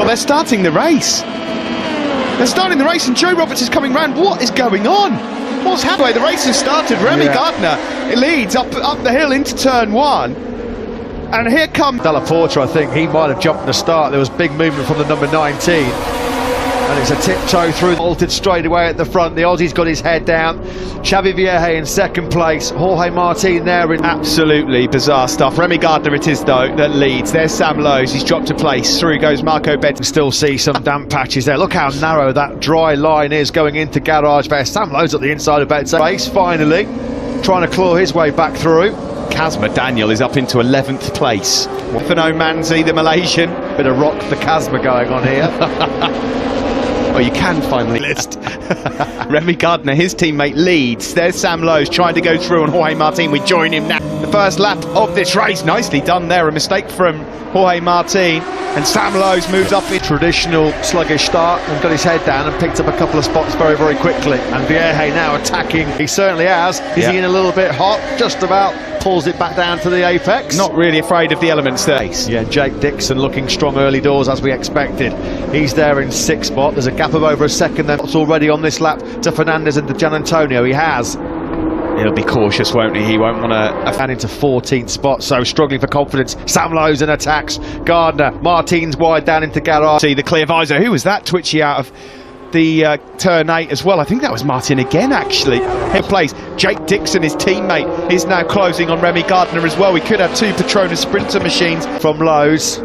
they're starting the race. They're starting the race and Joe Roberts is coming round. What is going on? What's happening? The race has started. Remy Gardner leads up the hill into turn 1. And here comes Della Porta. I think he might have jumped in the start. There was big movement from the number 19. And it's a tiptoe through, altered straight away at the front. The Aussie's got his head down. Xavi Vierge in second place. Jorge Martin there in absolutely bizarre stuff. Remy Gardner it is though that leads. There's Sam Lowes. He's dropped a place. Through goes Marco Bed. Still see some damp patches there. Look how narrow that dry line is going into Garage Vest. Sam Lowes at the inside of Bed's race finally, trying to claw his way back through. Kasma Daniel is up into 11th place. Fano Manzi, the Malaysian. Bit of rock for Kasma going on here. Oh, you can finally list. Remy Gardner, his teammate, leads. There's Sam Lowes trying to go through on Jorge Martin. We join him now. The first lap of this race. Nicely done there. A mistake from Jorge Martin. And Sam Lowes moves up in traditional sluggish start and got his head down and picked up a couple of spots very, very quickly. And Vierge now attacking. He certainly has. Is he in a little bit hot? Just about. Pulls it back down to the apex. Not really afraid of the elements there. Yeah, Jake Dixon looking strong early doors as we expected. He's there in 6th spot. There's a gap of over a second then. It's already on this lap to Fernandez and to Gian Antonio. He has. He'll be cautious, won't he? He won't want to. And into 14th spot, so struggling for confidence. Sam Lowes in attacks. Gardner. Martin's wide down into Garage. See the clear visor. Who was that twitchy out of the turn 8 as well? I think that was Martin again, actually. Head place. Jake Dixon, his teammate, is now closing on Remy Gardner as well. We could have 2 Petronas Sprinter machines. From Lowes.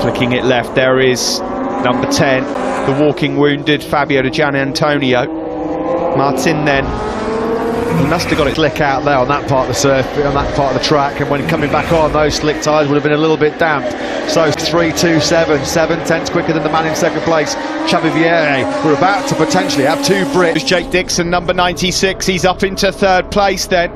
Flicking it left, there is number 10, the walking wounded Fabio de Gian Antonio. Martin then, he must have got it slick out there on that part of the surface, on that part of the track, and when coming back on, those slick tyres would have been a little bit damp. So 3.27, 7/10 quicker than the man in second place, Xavi Vierge. We're about to potentially have 2 Brits. Jake Dixon, number 96, he's up into 3rd place then.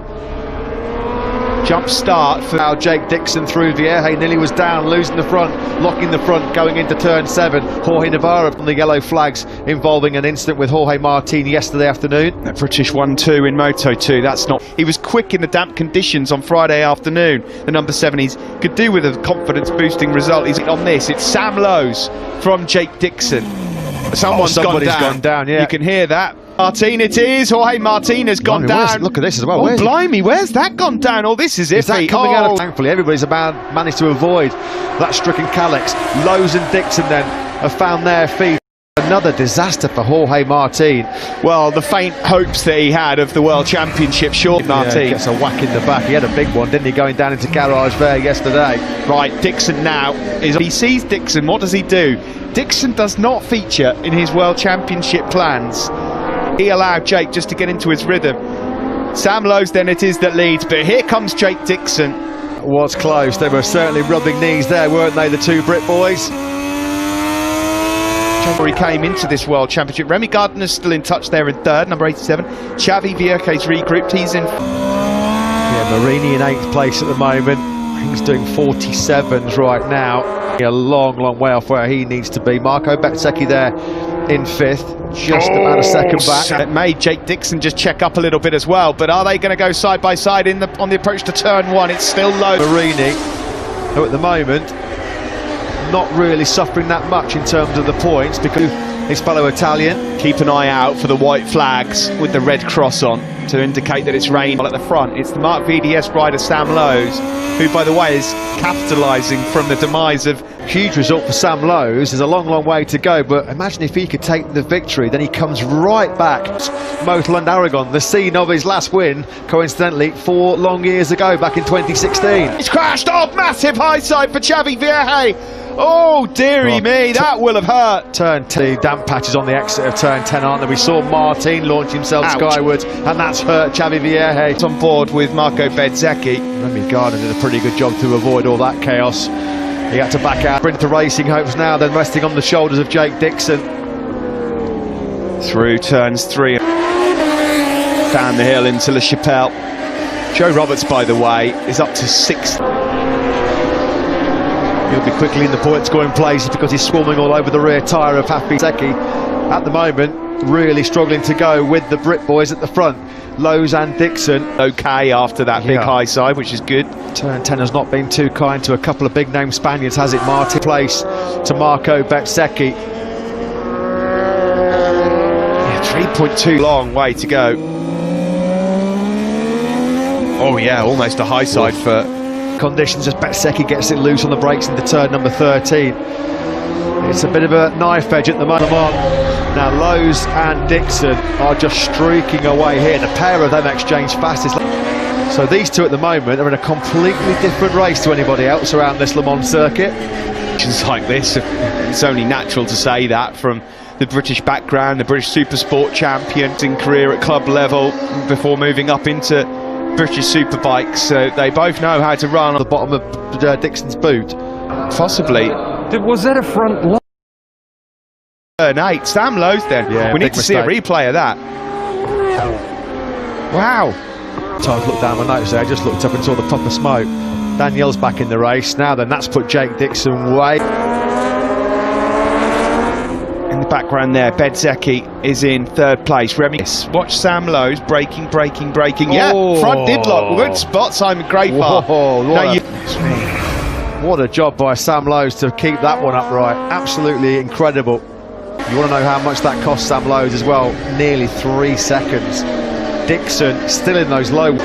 Jump start for now Jake Dixon through. Vierge nearly was down, losing the front, locking the front, going into turn 7. Jorge Navarro on the yellow flags, involving an incident with Jorge Martin yesterday afternoon. That British 1-2 in MOTO2, that's not. He was quick in the damp conditions on Friday afternoon. The number 7, he's could do with a confidence boosting result. He's on this. It's Sam Lowes from Jake Dixon. Somebody's gone down. Yeah, you can hear that. Martin it is. Jorge Martin has gone down. Look at this as well. Oh, blimey, where's that gone down? Oh, this is iffy. Is that coming out of, thankfully, everybody's managed to avoid that stricken calyx. Lowes and Dixon then have found their feet. Another disaster for Jorge Martin. Well, the faint hopes that he had of the World Championship, sure. Martin gets a whack in the back. He had a big one, didn't he, going down into Garage there yesterday. Right, Dixon now he sees Dixon. What does he do? Dixon does not feature in his World Championship plans. He allowed Jake just to get into his rhythm. Sam Lowes then it is that leads, but here comes Jake Dixon. Was close. They were certainly rubbing knees there, weren't they, the 2 Brit boys? He came into this World Championship. Remy Gardner's still in touch there in 3rd, number 87. Xavi Vierge's regrouped. He's in. Yeah, Marini in 8th place at the moment. He's doing 47s right now. A long, long way off where he needs to be. Marco Bezzecchi there in 5th, just about a second back. It made Jake Dixon just check up a little bit as well. But are they going to go side by side on the approach to turn 1? It's still low. Marini, who at the moment not really suffering that much in terms of the points because his fellow Italian. Keep an eye out for the white flags with the red cross on to indicate that it's rain. At the front, it's the Mark VDS rider Sam Lowes, who, by the way, is capitalising from the demise of. Huge result for Sam Lowes. There's a long, long way to go, but imagine if he could take the victory, then he comes right back. Motorland Aragon, the scene of his last win, coincidentally, 4 long years ago, back in 2016. It's crashed off, massive high side for Xavi Vierge. Oh, dearie me, that will have hurt. Turn 2, damp patches on the exit of turn 10, aren't there? We saw Martin launch himself skywards, and that's hurt Xavi Vierge. It's on board with Marco Bezzecchi. Remy Gardner did a pretty good job to avoid all that chaos. He had to back out. Sprinter Racing hopes now, then resting on the shoulders of Jake Dixon. Through turns 3, down the hill into La Chapelle. Joe Roberts, by the way, is up to 6th. He'll be quickly in the point scoring place because he's swarming all over the rear tyre of Bezzecchi. At the moment, really struggling to go with the Brit boys at the front. Lowe's and Dixon. Okay after that big high side, which is good. Turn 10 has not been too kind to a couple of big name Spaniards, has it? Martin place to Marco Bezzecchi. 3.2 long way to go. Oh yeah, almost a high side for conditions as Bezzecchi gets it loose on the brakes into turn number 13. It's a bit of a knife edge at the moment. Now Lowe's and Dixon are just streaking away here. The pair of them exchange fastest. So these two at the moment are in a completely different race to anybody else around this Le Mans circuit. Just like this, it's only natural to say that from the British background, the British Supersport champions in career at club level before moving up into British Superbikes. So they both know how to run on the bottom of Dixon's boot. Possibly. Was that a front line? Turn 8, Sam Lowe's then. Yeah, we need to see a replay of that. Wow. Time to look down my notes there, I just looked up and saw the puff of smoke. Danielle's back in the race now then, that's put Jake Dixon way. In the background there, Bezzecchi is in third place. Remy, watch Sam Lowe's braking. Yeah, front didlock. Good spot, Simon Grayfar. What a job by Sam Lowe's to keep that one upright. Absolutely incredible. You want to know how much that cost Sam Lowe's as well? Nearly 3 seconds. Dixon still in those low.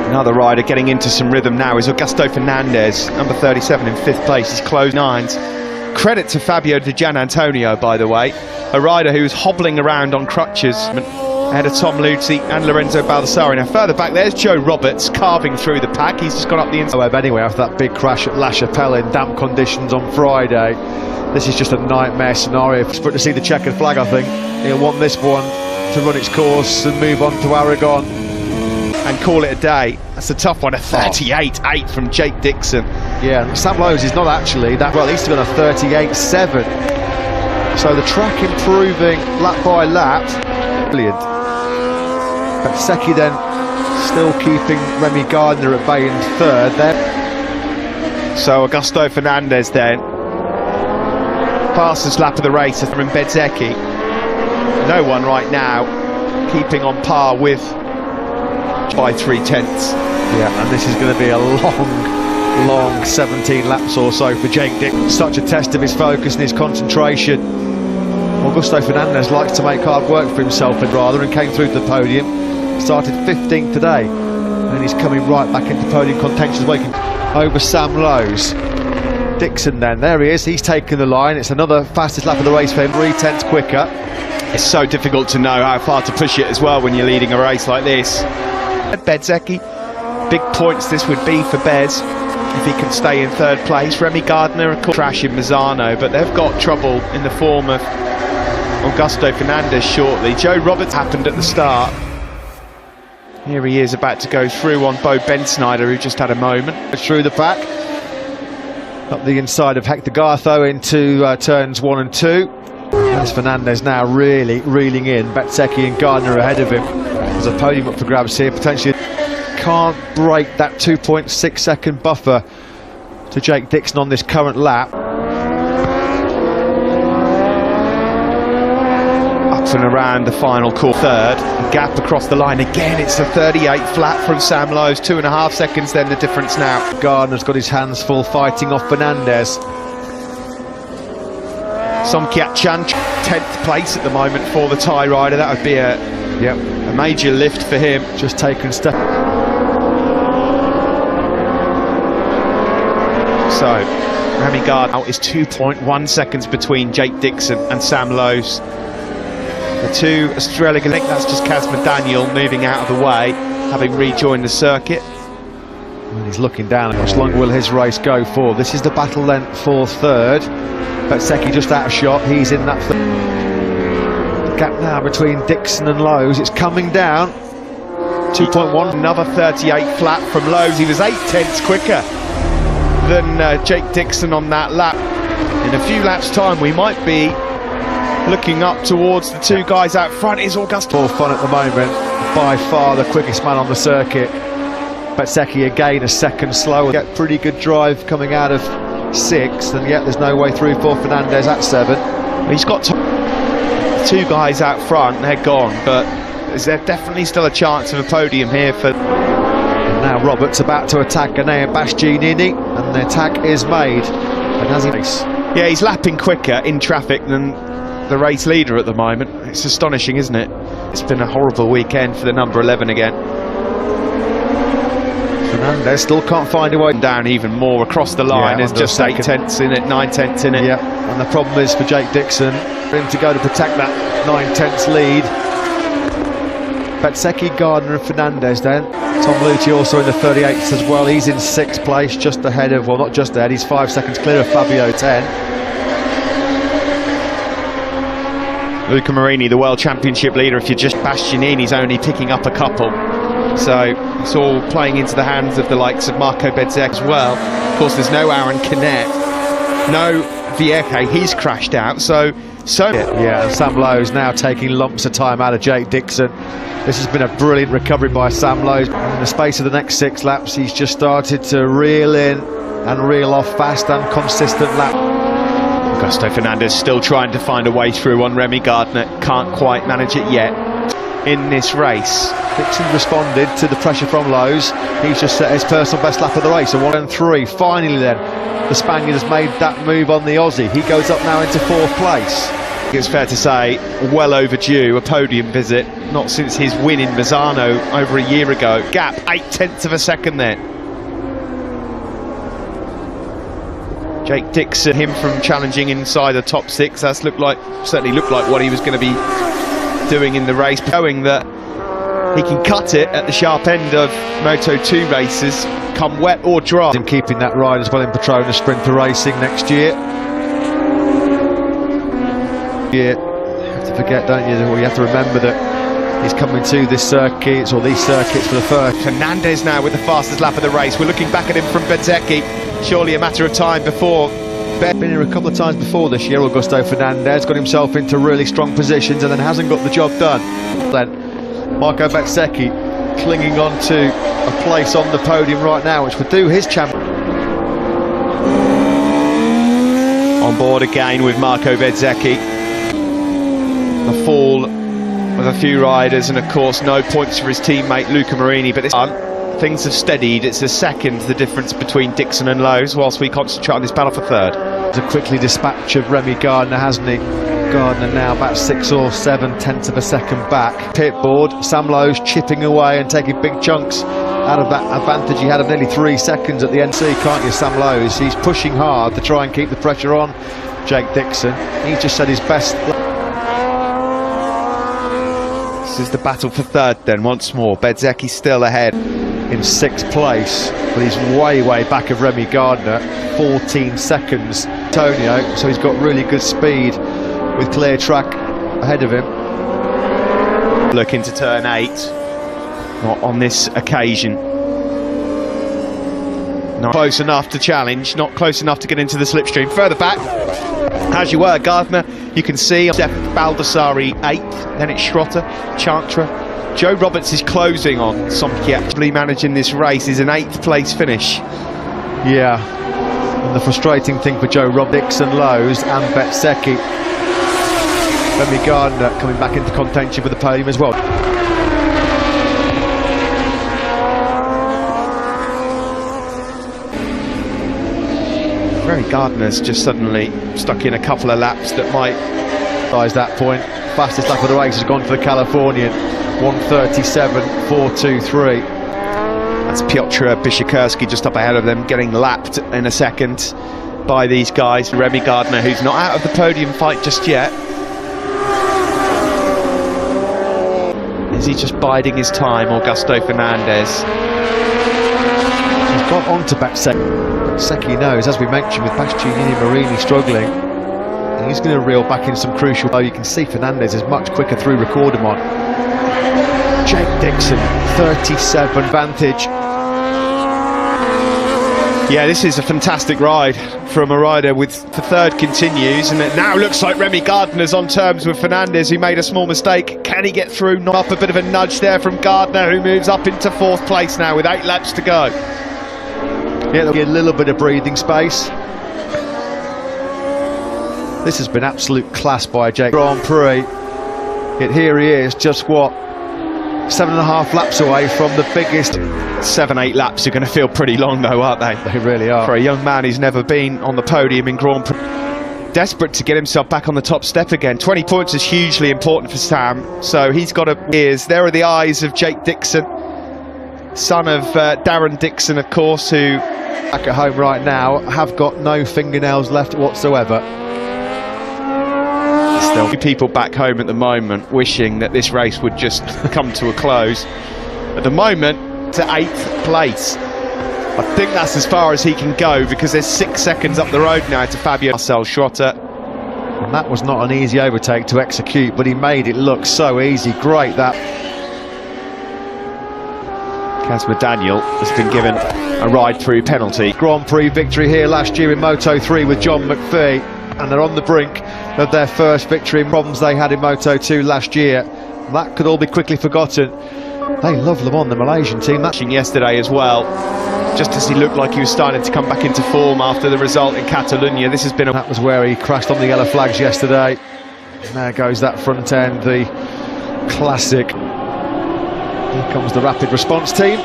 Another rider getting into some rhythm now is Augusto Fernandez, number 37 in 5th place. He's closed 9s. Credit to Fabio Di Gianantonio, by the way, a rider who was hobbling around on crutches ahead of Tom Luzzi and Lorenzo Baldassari. Now further back there's Joe Roberts carving through the pack. He's just gone up the inside. Anyway, after that big crash at La Chapelle in damp conditions on Friday, this is just a nightmare scenario. It's good to see the checkered flag, I think. He'll want this one to run its course and move on to Aragon and call it a day. That's a tough one, a 38.8 from Jake Dixon. Yeah, Sam Lowe's is not actually that well. He's still got a 38.7. So the track improving lap by lap. Brilliant. Bezzecchi then still keeping Remy Gardner at bay in third there. So Augusto Fernandez then, fastest lap of the race from Bezzecchi. No one right now keeping on par with by 3/10. Yeah, and this is going to be a long 17 laps or so for Jake Dixon. Such a test of his focus and his concentration. Augusto Fernandez likes to make hard work for himself and came through to the podium. Started 15th today and he's coming right back into podium contention, working over Sam Lowe's. Dixon then, there he is, he's taken the line. It's another fastest lap of the race for him, 3/10 quicker. It's so difficult to know how far to push it as well when you're leading a race like this. Bezzecchi, big points this would be for Bez if he can stay in third place. Remy Gardner, of course, crash in Misano, but they've got trouble in the form of Augusto Fernandez shortly. Joe Roberts happened at the start. Here he is about to go through on Bo Bensnyder, who just had a moment. Through the pack, up the inside of Hector Gartho into turns 1 and 2. There's Fernandez now really reeling in. Bezzecchi and Gardner ahead of him. There's a podium up for grabs here. Potentially can't break that 2.6 second buffer to Jake Dixon on this current lap. Up and around the final corner. Third, gap across the line again. It's a 38 flat from Sam Lowe's. 2.5 seconds then the difference now. Gardner's got his hands full fighting off Fernandez. Somkiat Chan, 10th place at the moment for the Thai rider. That would be a major lift for him. Just taken step. So, Remy Gardner now is 2.1 seconds between Jake Dixon and Sam Lowe's. The two Australian, I think that's just Casper Daniel moving out of the way, having rejoined the circuit. And he's looking down. How much longer will his race go for? This is the battle then for third. Bezzecchi just out of shot. He's in that third. The gap now between Dixon and Lowe's. It's coming down. 2.1. Another 38 flat from Lowe's. He was 8/10 quicker than Jake Dixon on that lap. In a few laps' time, we might be looking up towards the two guys out front. Is Augusto. All fun at the moment. By far the quickest man on the circuit. Bezzecchi again a second slower. Get pretty good drive coming out of 6th, and yet there's no way through for Fernandez at 7. He's got Two guys out front, they're gone, but is there definitely still a chance of a podium here for... Now Roberts about to attack Ganea Bastianini, and the attack is made. And has he... Yeah, he's lapping quicker in traffic than the race leader at the moment. It's astonishing, isn't it? It's been a horrible weekend for the number 11 again. Fernandez still can't find a way down even more across the line. There's just 8 tenths in it, 9 tenths in it. Yeah, and the problem is for Jake Dixon, for him to go to protect that 9 tenths lead. Bezzecchi, Gardner and Fernandez then. Tom Luthi also in the 38th as well. He's in 6th place, just ahead of, well, not just ahead, he's 5 seconds clear of Fabio 10. Luca Marini, the World Championship leader, if you're just Bastianini's only picking up a couple. So it's all playing into the hands of the likes of Marco Bezzecchi as well. Of course, there's no Aaron Canet, no Vieque, he's crashed out, so... Yeah, and Sam Lowe's now taking lumps of time out of Jake Dixon. This has been a brilliant recovery by Sam Lowe. In the space of the next 6 laps, he's just started to reel in and reel off fast and consistent lap. Augusto Fernandez still trying to find a way through on Remy Gardner, can't quite manage it yet in this race. Dixon responded to the pressure from Lowe's. He's just set his personal best lap of the race, a 1 and 3. Finally then, the Spaniard has made that move on the Aussie. He goes up now into 4th place. It's fair to say, well overdue, a podium visit, not since his win in Misano over a year ago. Gap, 8 tenths of a second then. Jake Dixon, him from challenging inside the top 6, that's certainly looked like what he was going to be doing in the race, showing that he can cut it at the sharp end of Moto2 races, come wet or dry. And keeping that ride as well in Petronas Sprinter Racing next year. You have to forget, don't you, or you have to remember that he's coming to this circuit, or these circuits for the first. Fernandez now with the fastest lap of the race. We're looking back at him from Bezzecchi. Surely a matter of time before. Been here a couple of times before this year, Augusto Fernandez, got himself into really strong positions and then hasn't got the job done. Then Marco Bezzecchi clinging on to a place on the podium right now, which would do his champion. On board again with Marco Bezzecchi. A fall of a few riders, and of course no points for his teammate Luca Marini, but this time things have steadied. It's a second the difference between Dixon and Lowe's, whilst we concentrate on this battle for third. To quickly dispatch of Remy Gardner, hasn't he? Gardner now about 6 or 7 tenths of a second back. Pit board, Sam Lowe's chipping away and taking big chunks out of that advantage he had of nearly 3 seconds at the NC, can't you, Sam Lowe's? He's pushing hard to try and keep the pressure on Jake Dixon. He's just said his best. This is the battle for third then, once more. Bezzecchi still ahead. In 6th place, but he's way back of Remy Gardner, 14 seconds. Antonio, so he's got really good speed with clear track ahead of him. Looking to turn 8, not on this occasion. Not close enough to challenge, not close enough to get into the slipstream. Further back, as you were, Gardner, you can see Baldassari 8th, then it's Schrotter, Chantra. Joe Roberts is closing on Somkiat. Managing this race is an 8th place finish. Yeah, and the frustrating thing for Joe Roberts, Dixon, Lowe's and Bezzecchi. Remy Gardner coming back into contention for the podium as well. Remy Gardner's just suddenly stuck in a couple of laps that might... By that point, fastest lap of the race has gone for the Californian. 1:37.423. That's Piotr Bishikurski just up ahead of them, getting lapped in a second by these guys. Remy Gardner, who's not out of the podium fight just yet. Is he just biding his time, Augusto Fernandez? He's got on to Bezzecchi. Bezzecchi knows, as we mentioned, with Bastianini and Marini struggling, and he's going to reel back in some crucial. You can see Fernandez is much quicker through Recordamon. Jake Dixon, 37 advantage. Yeah, this is a fantastic ride from a rider with the third continues, and it now looks like Remy Gardner's on terms with Fernandez, who made a small mistake. Can he get through? Not up, a bit of a nudge there from Gardner, who moves up into 4th place now with 8 laps to go. Yeah, there'll be a little bit of breathing space. This has been absolute class by Jake. Grand Prix. Yet here he is, just what, 7.5 laps away from the biggest. 7-8 laps are going to feel pretty long though, aren't they? They really are. For a young man who's never been on the podium in Grand Prix. Desperate to get himself back on the top step again. 20 points is hugely important for Sam, so he's got ears. There are the eyes of Jake Dixon, son of Darren Dixon, of course, who back at home right now have got no fingernails left whatsoever. Still people back home at the moment wishing that this race would just come to a close. At the moment, to 8th place. I think that's as far as he can go, because there's 6 seconds up the road now to Fabio Marcel Schrotter. And that was not an easy overtake to execute, but he made it look so easy. Great that. Casper Daniel has been given a ride-through penalty. Grand Prix victory here last year in Moto3 with John McPhee, and they're on the brink of their first victory in problems they had in Moto2 last year. That could all be quickly forgotten. They love Le Mans, the Malaysian team. Matching yesterday as well, just as he looked like he was starting to come back into form after the result in Catalonia. This has been that was where he crashed on the yellow flags yesterday. And there goes that front end, the classic. Here comes the rapid response team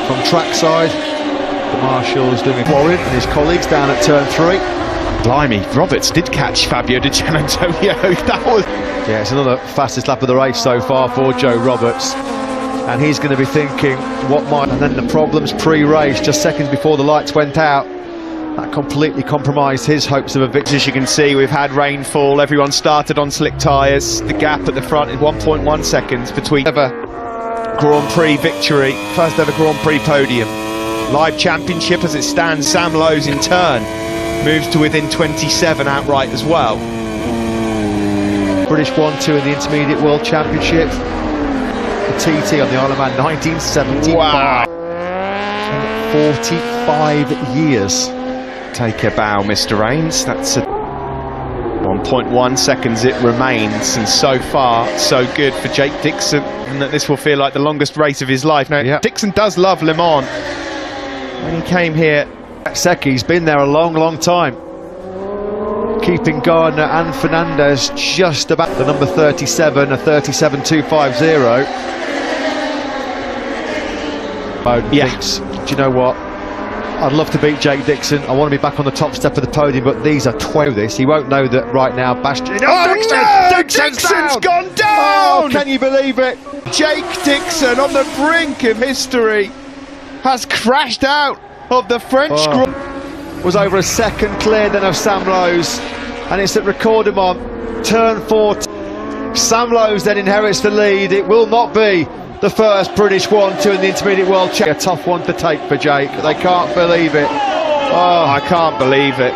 from trackside. The marshals doing Warren and his colleagues down at turn 3. Blimey, Roberts did catch Fabio Di Gianantonio. That was... Yeah, it's another fastest lap of the race so far for Joe Roberts. And he's going to be thinking, what might... And then the problems pre-race, just seconds before the lights went out, that completely compromised his hopes of a victory. As you can see, we've had rainfall. Everyone started on slick tyres. The gap at the front is 1.1 seconds between ever Grand Prix victory, first ever Grand Prix podium. Live championship as it stands. Sam Lowes in turn moves to within 27 outright as well. British 1-2 in the Intermediate World Championship. The TT on the Isle of Man, 1975. Wow. 45 years. Take a bow, Mr. Rains. That's a 1.1 seconds it remains, and so far so good for Jake Dixon, and that this will feel like the longest race of his life. Now, yeah. Dixon does love Le Mans. When he came here, Secchi's been there a long time, keeping Gardner and Fernandez just about. The number 37, a 37.250. Bowden thinks, do you know what? I'd love to beat Jake Dixon. I want to be back on the top step of the podium, but these are 12 this. He won't know that right now. Bastion. Oh, no! Dixon's gone down! Oh, can you believe it? Jake Dixon on the brink of history has crashed out of the French was over a second clear then of Sam Lowes, and it's at Recordemont, turn 4. Sam Lowes then inherits the lead. It will not be the first British 1-2 in the Intermediate World Championship. A tough one to take for Jake. They can't believe it. Oh, I can't believe it.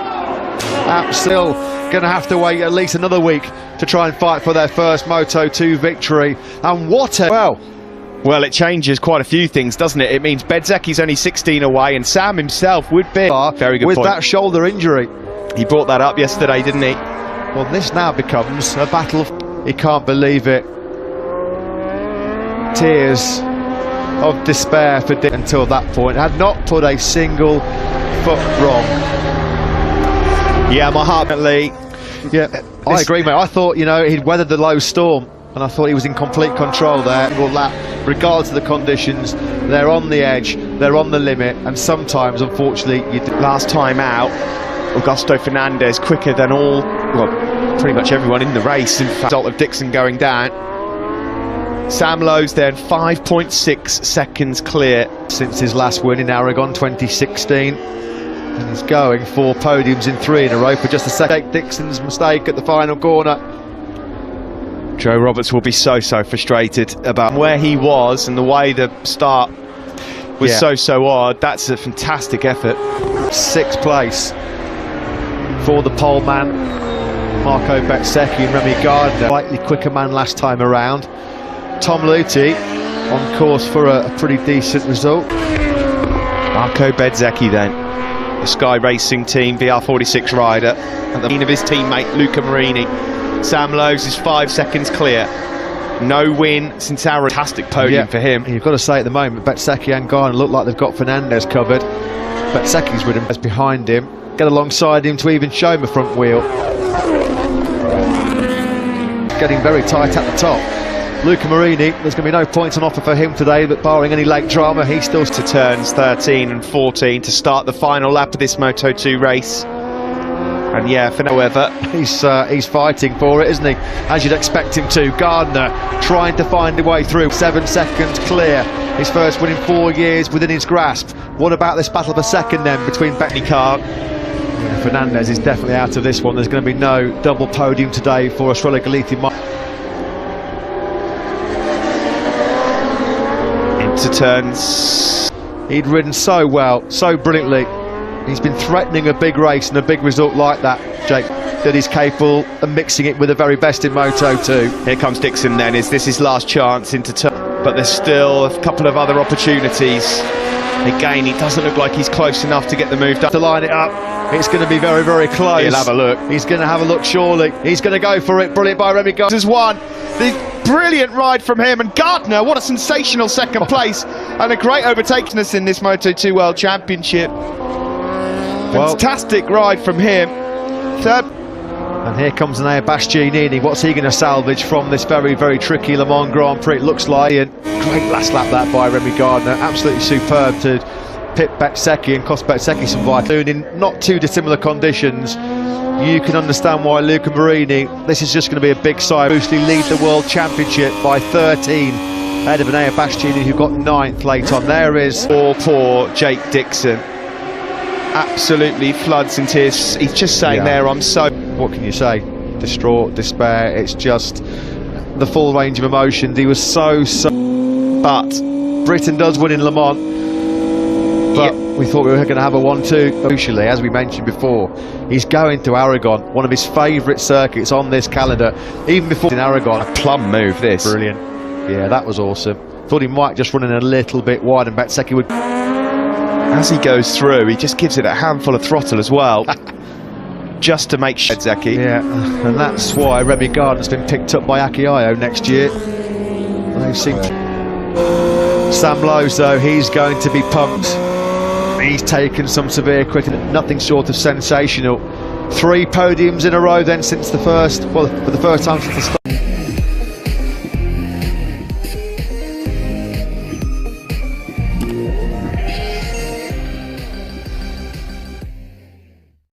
Still going to have to wait at least another week to try and fight for their first Moto2 victory. And what a... Well, it changes quite a few things, doesn't it? It means Bezzecchi's only 16 away, and Sam himself would be... Very good with point. That shoulder injury. He brought that up yesterday, didn't he? Well, this now becomes a battle of... He can't believe it. Tears of despair for Dick until that point. Had not put a single foot wrong. Yeah, my heart... Yeah, I agree, mate. I thought, you know, he'd weathered the low storm, and I thought he was in complete control there. Well, that, regardless of the conditions, they're on the edge, they're on the limit, and sometimes, unfortunately, last time out, Augusto Fernandez quicker than all, well, pretty much everyone in the race, in fact, result of Dixon going down. Sam Lowes then 5.6 seconds clear since his last win in Aragon 2016, and he's going for podiums in 3 in a row for just a second. Dixon's mistake at the final corner. Joe Roberts will be so frustrated about where he was and the way the start was so odd. That's a fantastic effort. 6th place for the pole man Marco Bezzecchi and Remy Gardner, slightly quicker man last time around. Tom Luthi on course for a pretty decent result. Marco Bezzecchi then, the Sky Racing Team VR46 rider, and the mean of his teammate Luca Marini. Sam Lowes is 5 seconds clear. No win since our fantastic podium for him. And you've got to say at the moment, Bezzecchi and Gardner look like they've got Fernandez covered. Bezzecchi's with him, as behind him. Get alongside him to even show him a front wheel. Getting very tight at the top. Luca Marini, there's going to be no points on offer for him today, but barring any late drama, he's still To turns 13 and 14 to start the final lap of this Moto2 race. And yeah, for however, he's fighting for it, isn't he? As you'd expect him to. Gardner trying to find a way through. 7 seconds clear. His first win in 4 years within his grasp. What about this battle for second then between Bettany Car? Fernandez is definitely out of this one. There's going to be no double podium today for Estrella Galicia. into turns. He'd ridden so well, so brilliantly. He's been threatening a big race and a big result like that, Jake, that he's capable of mixing it with the very best in Moto2. Here comes Dixon then. Is this his last chance into turn? But there's still a couple of other opportunities. Again, he doesn't look like he's close enough to get the move done. To line it up, it's going to be very, very close. He'll have a look. He's going to have a look, surely. He's going to go for it. Brilliant by Remy Gardner. There's one. The brilliant ride from him, and Gardner, what a sensational second place and a great overtaking us in this Moto2 World Championship. Fantastic ride from him. Third. And here comes Nea Bastianini. What's he going to salvage from this very, very tricky Le Mans Grand Prix? It looks like, and great last lap that by Remy Gardner. Absolutely superb to pit Bezzecchi and cost Bezzecchi some vitality. In not too dissimilar conditions, you can understand why Luca Marini, this is just going to be a big side. Loosely lead the World Championship by 13 ahead of Nea Bastianini, who got 9th late on. There is poor Jake Dixon. Absolutely floods in tears. He's just saying there, I'm so... What can you say? Distraught, despair. It's just the full range of emotions. He was so... But Britain does win in Le Mans. But we thought we were going to have a 1-2. Crucially, as we mentioned before, he's going to Aragon, one of his favourite circuits on this calendar. Even before in Aragon. A plum move, this. Brilliant. Yeah, that was awesome. Thought he might just run in a little bit wide, and Bezzecchi would... As he goes through, he just gives it a handful of throttle as well. Just to make sure. Bezzecchi. Yeah, and that's why Remy Gardner's been picked up by Akiayo next year. They've seen Sam Lowe, though, he's going to be pumped. He's taken some severe cricket, nothing short of sensational. 3 podiums in a row then since the first, well, for the first time since the start.